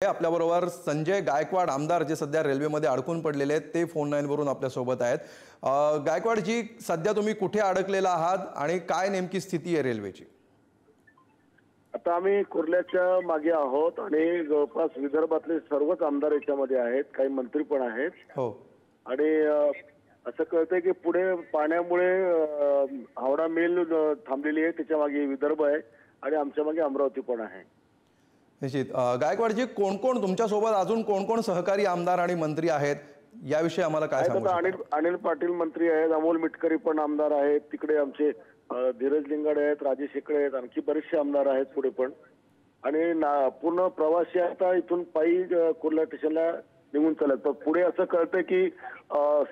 आपल्याबरोबर संजय गायकवाड आमदार जे सध्या रेल्वेमध्ये अडकून पडलेले आहेत ते फोन लाईन वरून आपल्या सोबत आहेत। गायकवाड जी, सध्या तुम्ही कुठे अडकलेला आहात आणि काय नेमकी स्थिती आहे रेल्वेची? आता आम्ही कुर्ल्याच्या मागे आहोत आणि जवळपास विदर्भातले सर्वच आमदार याच्यामध्ये आहेत, काही मंत्री पण आहेत। हो, आणि असं कळतंय की पुढे पाण्यामुळे हावडा मेल थांबलेली आहे, त्याच्या मागे विदर्भ आहे आणि आमच्या मागे अमरावती पण आहे। निश्चित। गायकवाडजी, कोण कोण तुमच्या सोबत अजून कोण कोण सहकारी आमदार आणि मंत्री आहेत याविषयी आम्हाला काय सांगू शकता? अनिल पाटील मंत्री आहेत, अमोल मिटकरी पण आमदार आहेत, तिकडे आमचे धीरज लिंगाडे आहेत, राजेश शेकडे आहेत, आणखी बरेचसे आमदार आहेत पुढे पण। आणि पूर्ण प्रवासी आता इथून पायी कुर्ला स्टेशनला निघून चालत। पण पुढे असं कळतंय की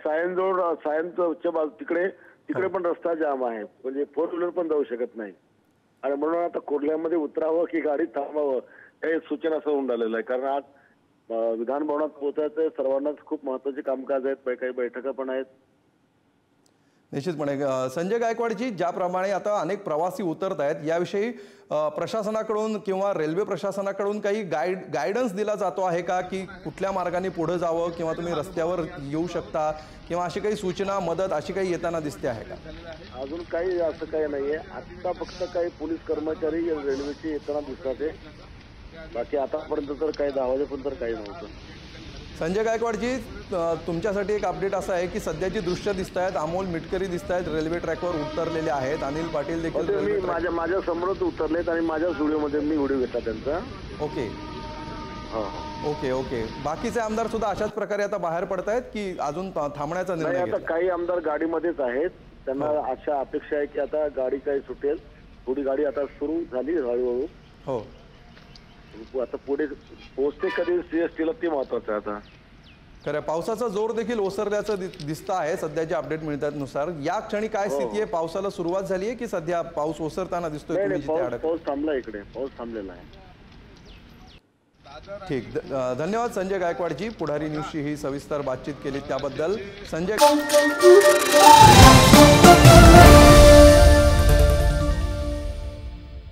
सायनच्या तिकडे पण रस्ता जाम आहे, म्हणजे 4 व्हीलर पण जाऊ शकत नाही। आणि म्हणून आता कुर्ल्यामध्ये उतरावं की गाडी थांबवावं हे सूचना असं होऊन राहिलेलं आहे। कारण आज विधान भवनात पोहोचायचं सर्वांनाच खूप महत्त्वाचे कामकाज आहेत, काही बैठका पण आहेत। निश्चितपणे संजय गायकवाडजी, ज्याप्रमाणे आता अनेक प्रवासी उतरत आहेत याविषयी प्रशासनाकडून किंवा रेल्वे प्रशासनाकडून काही गायडन्स दिला जातो आहे का की कुठल्या मार्गाने पुढे जावं किंवा तुम्ही रस्त्यावर येऊ शकता किंवा अशी काही सूचना मदत अशी काही येताना दिसते आहे का? अजून काही असं काही नाहीये। आता फक्त काही पोलीस कर्मचारी रेल्वेचे येताना दिसतात आहे, बाकी आतापर्यंत तर काही 10 वाजेपर्यंत काही नव्हतं। संजय गायकवाडजी, तुमच्यासाठी एक अपडेट असं आहे की सध्याची दृश्य दिसत आहेत, अमोल मिटकरी दिसत आहेत, रेल्वे ट्रॅकवर उतरलेले आहेत, अनिल पाटील देखील माझ्या समोरच उतरलेत आणि माझ्याच व्हिडिओमध्ये मी व्हिडिओ घेतला त्यांचा। ओके ओके ओके बाकीचे आमदार सुद्धा अशाच प्रकारे आता बाहेर पडत आहेत की अजून थांबण्याचा निर्णय? आता काही आमदार गाडीमध्येच आहेत, त्यांना अशा अपेक्षा आहे की आता गाडी काही सुटेल, थोडी गाडी आता सुरू झाली हळूहळू। हो, आता पुढे पोहोचते कधी सीएसटीला ते महत्वाचं आहे। आता खरं पावसाचा जोर देखील ओसरल्याचं दिसतं आहे सध्याचे अपडेट मिळतात नुसार। या क्षणी काय स्थिती आहे? पावसाला सुरुवात झाली आहे की सध्या पाऊस ओसरताना दिसतोय? पाऊस थांबला, इकडे पाऊस थांबलेला आहे। ठीक, धन्यवाद संजय गायकवाडजी, पुढारी न्यूजशी ही सविस्तर बातचीत केली त्याबद्दल। संजय